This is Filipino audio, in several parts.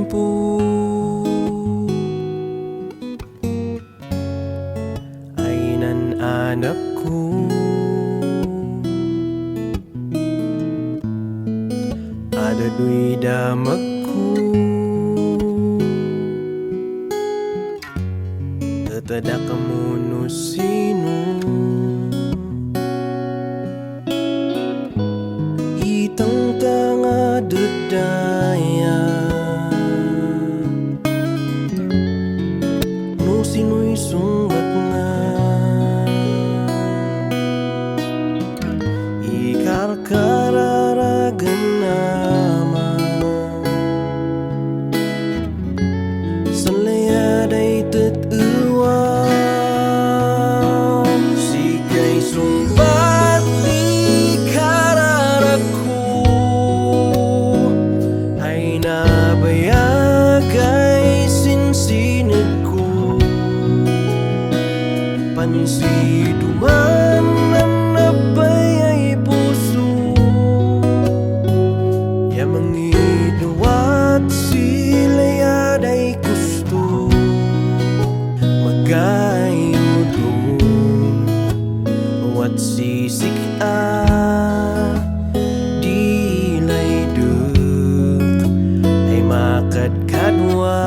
tiempo ay nananap ko adadoy damag ko tatada ka mo no sino itang tanga dudaya no sino'y sumbat nga ikarkararagan naman sanlayaday tatuwang sikay sumbat di kararak ko ay nabayagay sinsinag ko pansiduman ang nabayay puso yamang iduwat silayaday gusto magayudo wat sisik dilay duk ay makadkadwa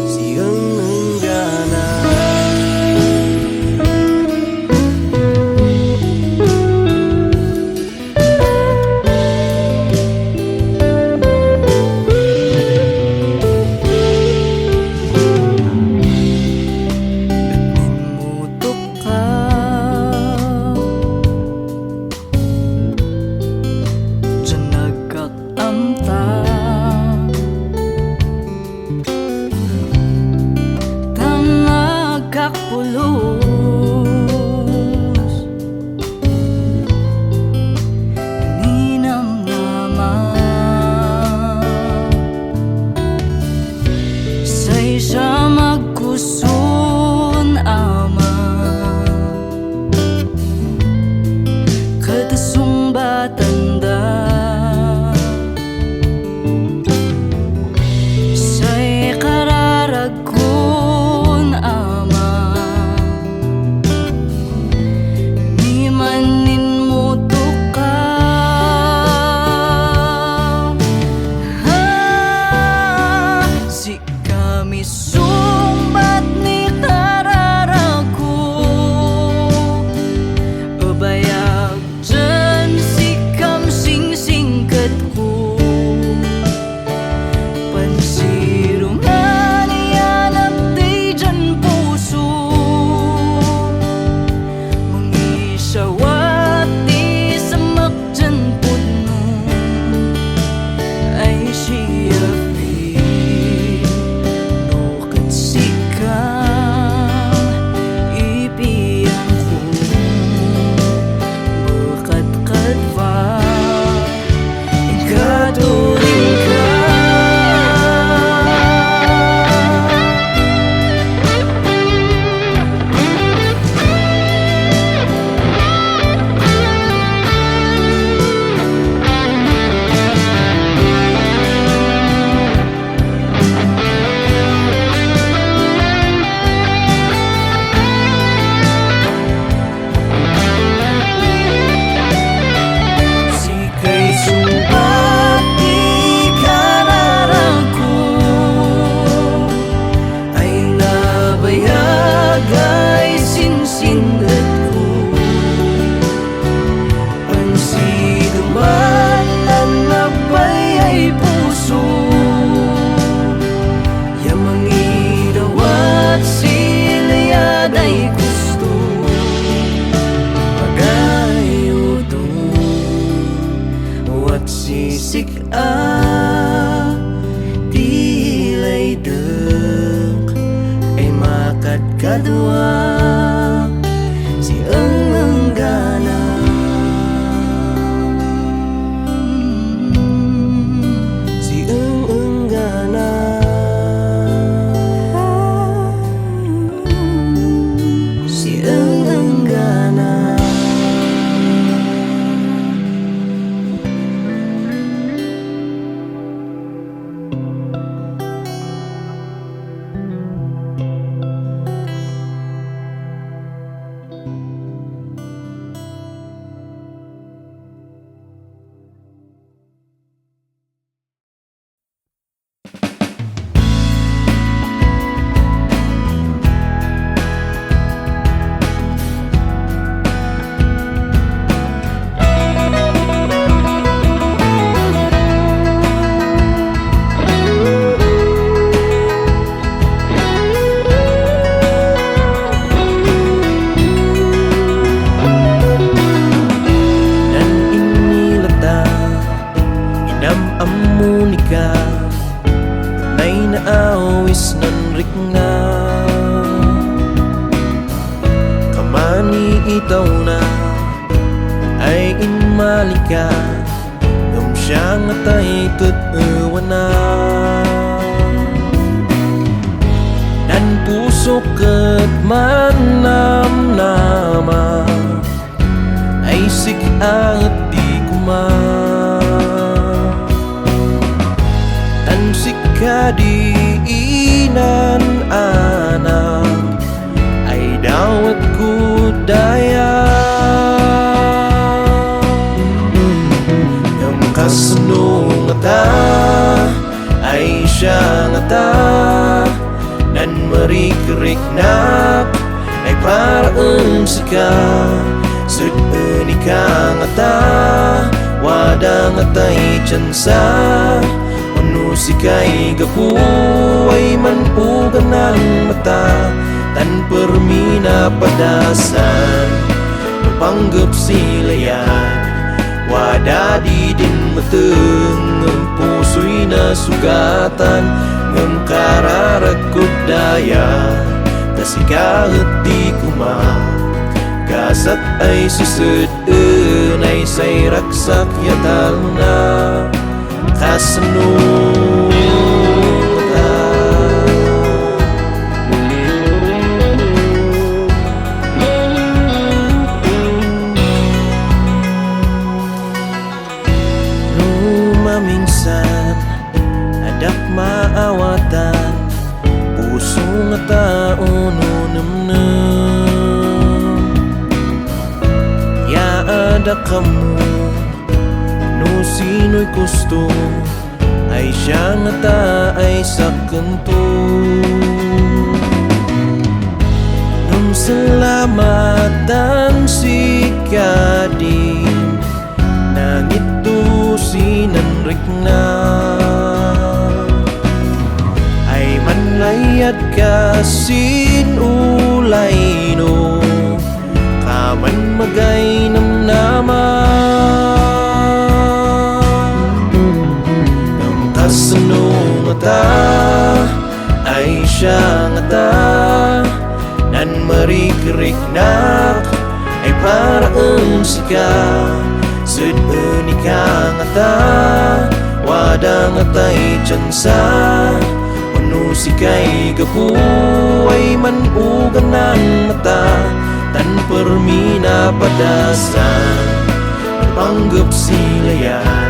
siyang nanggana pulos ninang naman sa isa magkusun ama katasong batanda sa'y kararagkun ama sumbat ni kararaku ubayag dyan sikam sing-singkat ko pansirungan iyanap di dyan puso mangisawat di samak dyan puno ay siya sisik dilay duk ay makadkadwa siyang nanggana siyang nanggana siyang nanggana. malika ngam siyang atay tut-ewana dan puso ket manam-nama ay sikat di kuma dan sikadi inan anak ay dawat ku daya ngam kasno ngata ay siya ngata dan merikrik-nak ay paraan sika sud-eni ka ngata wada ngatay tsansa anu sikay gapuay man uganan mata tan permina padasan panggap silayan wada di din mateng ngem pusoy na sugatan ngem kararakut daya kasikahet di kuma kasat ay susud ay say raksak yatal na kasano minsan adak maawatan puso nga tao no namnam ya ada kamu no sino'y gusto ay siya nga ta ay sakanto nung salamatan si kadin nangito sinanrik na ay manlayad ka sinulay no kaman magay namnama ng kasano ngata ay siya ngata nan marikrik-nak ay paraan sika sud-eni ka ngata wada ngatay tsansa anu sikay gapuay man uganan mata tan permina padasan panggap silayan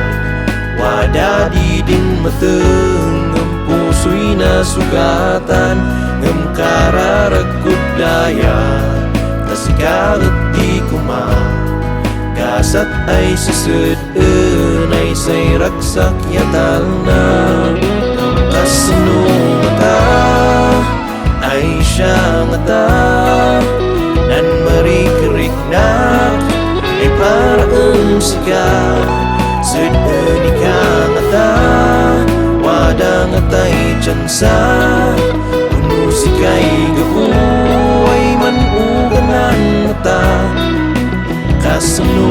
wada di din mateng ngem pusoy na sugatan ngem kararakut daya tasikalet di kuma kasat ay susud-en ay say raksak yatal na ang kasano mata ay siya ngata nan marikrik-nak ay paraan sika sud-eni ka ngata wada ngatay tsansa unu sikay gapuay man uganan mata kasano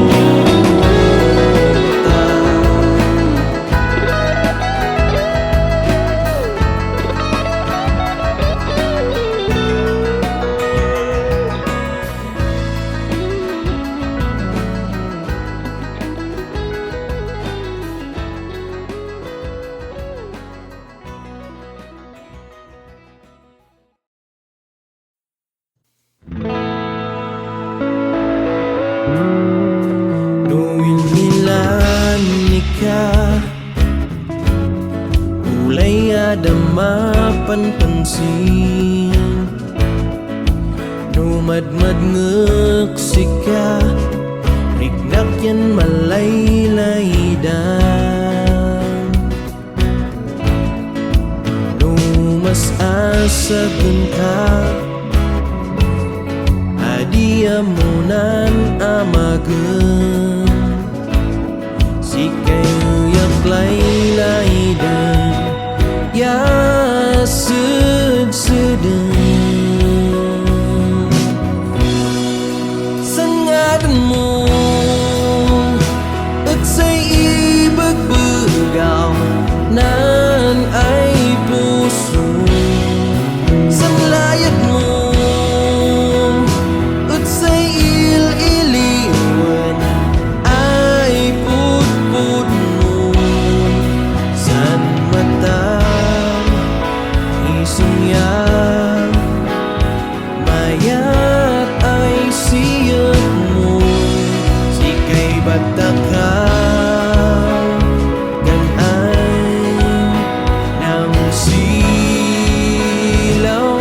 ulay ada mapanpansin numadmad ngeksika riknak yan malaylaydan numas asagun ka adiamunan amagen sikay uyak laylaydan ya sud-sudeng sangadan mo at say ibagbegaw nan ay puso sanlayad mo at say il-iliwan batakang ganay ng silaw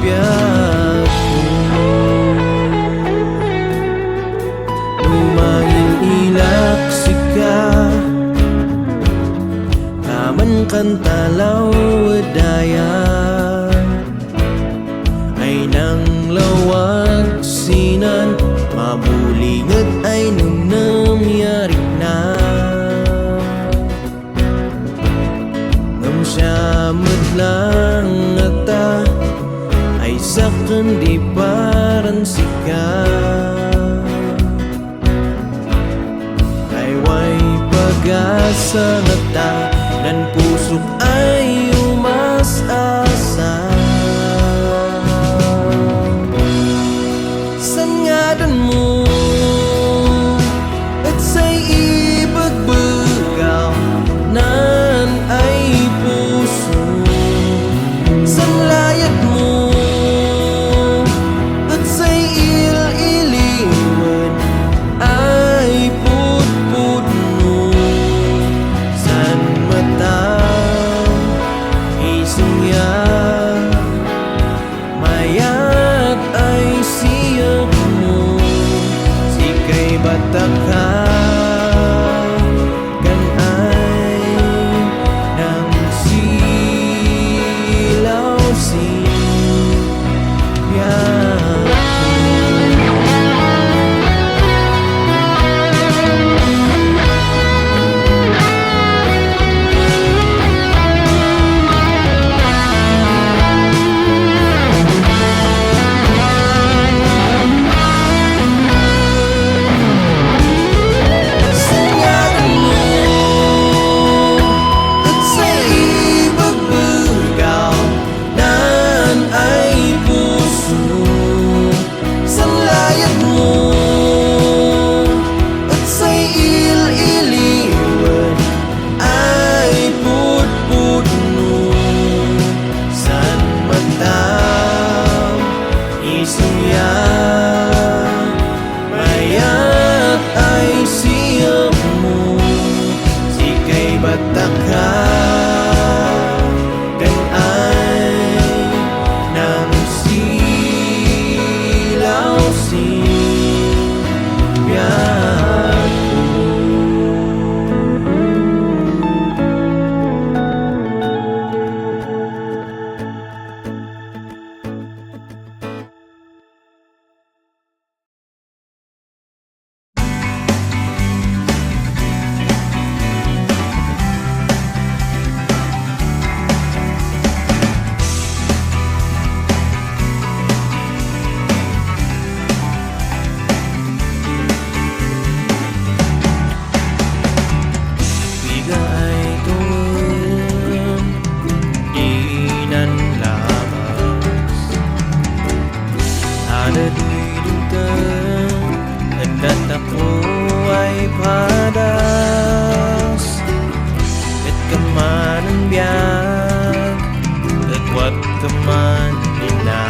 biyak ko. Lumangililak sika taman kantalaw daya ay nang lawag sinan mabulingat ay namnamyari na ngam siya madlang ata ay sakan di paran sika ay way pag-asa ngata dan pusok ay umas-asa sangadan mo at say ibagbegaw nan ay puso sanlayad mo at say il-iliwan ay put-put-no san mata isungya mayat ay siyap mo sikay bataka ganay ng silaw biyak mayat ay siyap mo sikay bataka ganay ng silaw biyak dan ako ay padas at kaman ang biyag at wag kaman nila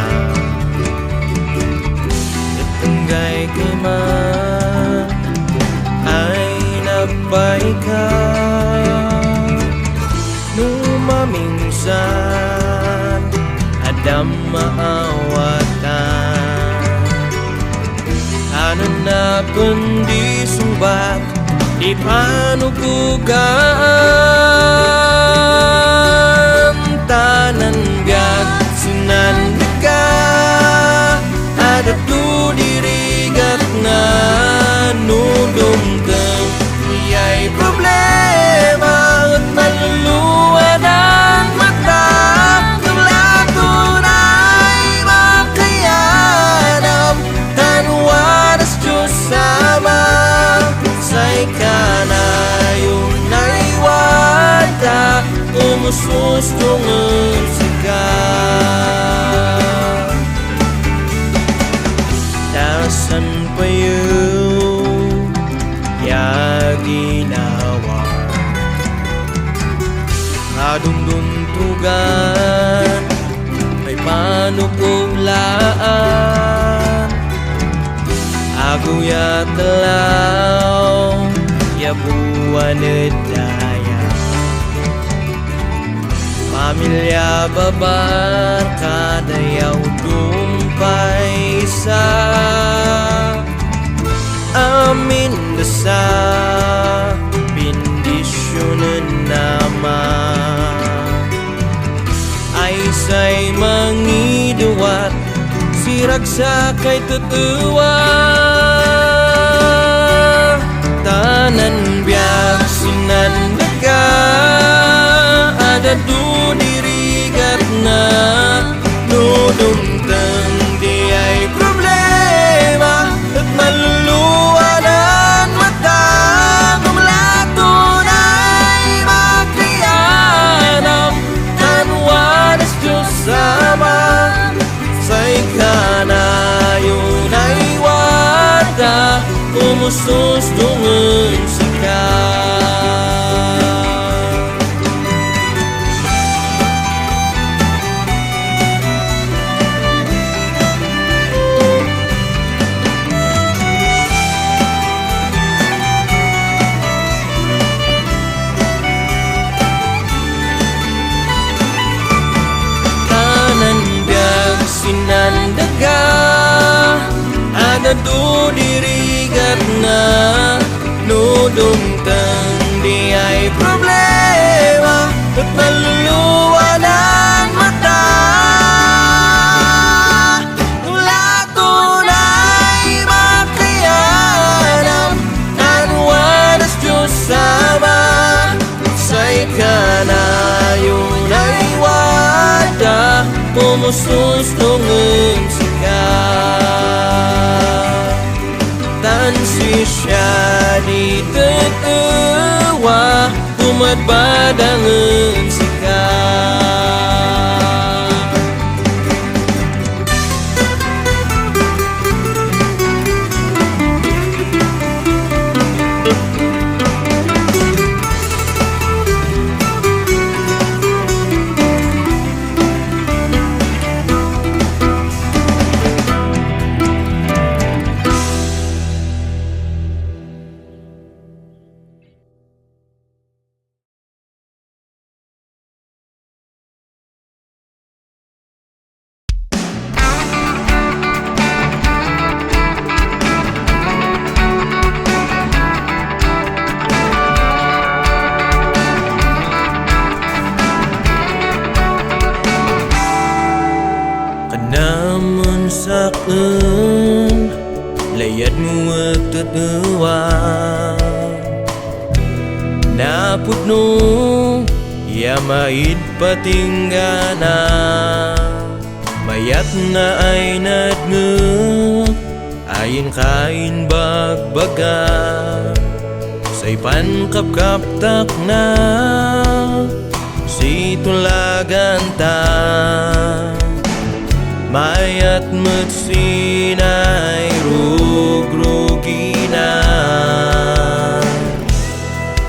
at tanggay kaman ay napay ka numaminsan adam maawatan anan na kundi subat di panukugaan tanan gag sinandika ada tu dirigat na nudong kang iyay problema at maluluwan ang mata ng lato na'y makayanam tanwanas Diyos sama say ka na yung naiwata umusustong sika dasan pa yun ginawa kadungdungtugan may panupuglaan ako kuya talaw yabuan daya pamilya babar kadayaw dumpay isa amin dasa bendisyonan nama ay say mangiduat sirag sa kay tutuwa tanan biag sinandaga ada du dirigat na nudumtang di ay problema at maluluwanan mata gumlato na'y makriyanam tanwanas Diyos sama say kanayon ay wada umusos dungan sika sinandaga ada du dirigat na nudumtang di ay problema at maluluwanan mata lato na'y makayanam anwanas Diyos sama say kanayon ay wada umusos dungan sika tansi siya di tetewa umat badangan sika namun sakun layat mo at tatuwa naput no yamaid patinggana mayat na ay nadngu ayin kain bagbaga say pankapkaptak na si tulagan ta mayat met sinay rugrugina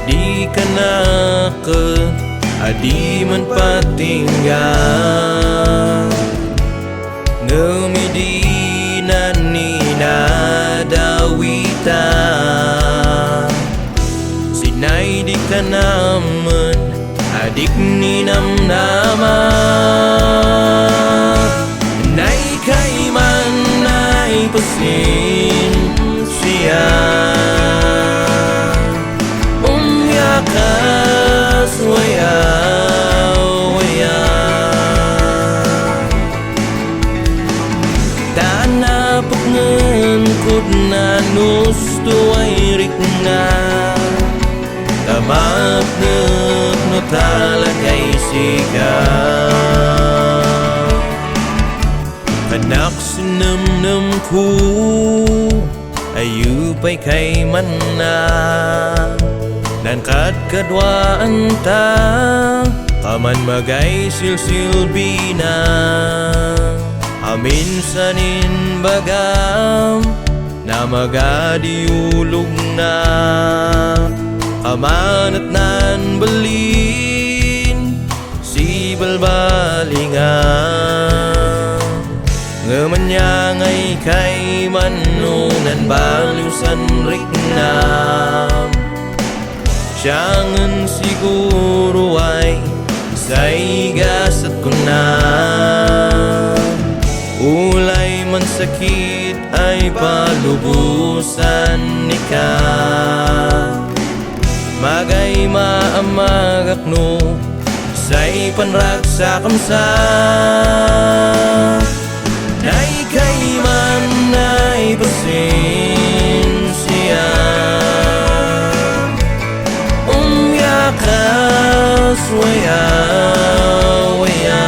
di ka na ka adi man patinggan ngamidinan ni nadawita sinay di ka naman adik ni namnama nay kaiman nay pasensya umyakas waya tanapak ngangkot na nusto ay rikna tamak no talagay sigaw anak sinamnam ko ayupay kay manna nan kadkadwaan ta kaman magay silsilbina amin sanin bagam na magadiulog na amanat nan balin si balbalingan Ngaman niya ngay kay manungan baliw san riknam. Siyangan siguro ay say gasat ko na. Ulay man sakit ay palubusan ni ka. Magay maamagak no say panrag sa kamsa. Nay kay man nay pasensya. Umyakas waya waya.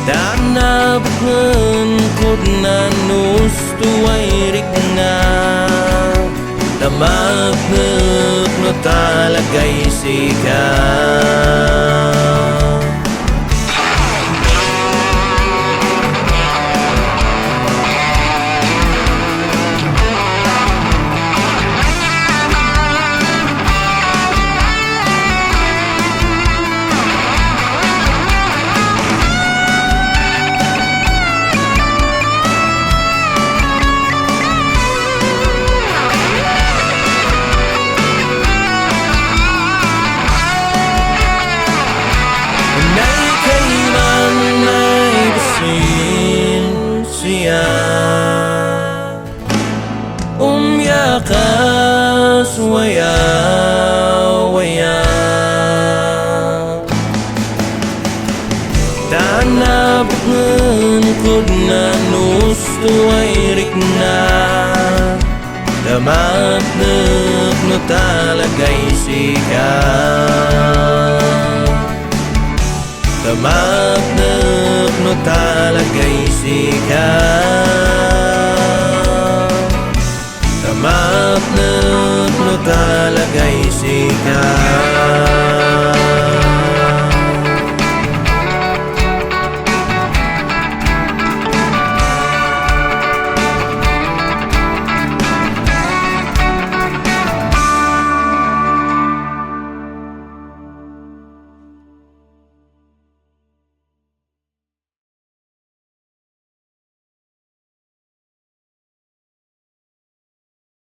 Danabken kudna nustu ay rikna. Damagnek no talagay sigaw. Umyakas waya waya. Tanabken kudna nustu ay rikna. Damatnek no talagay sigaw. Damatnek no talagay sigaw.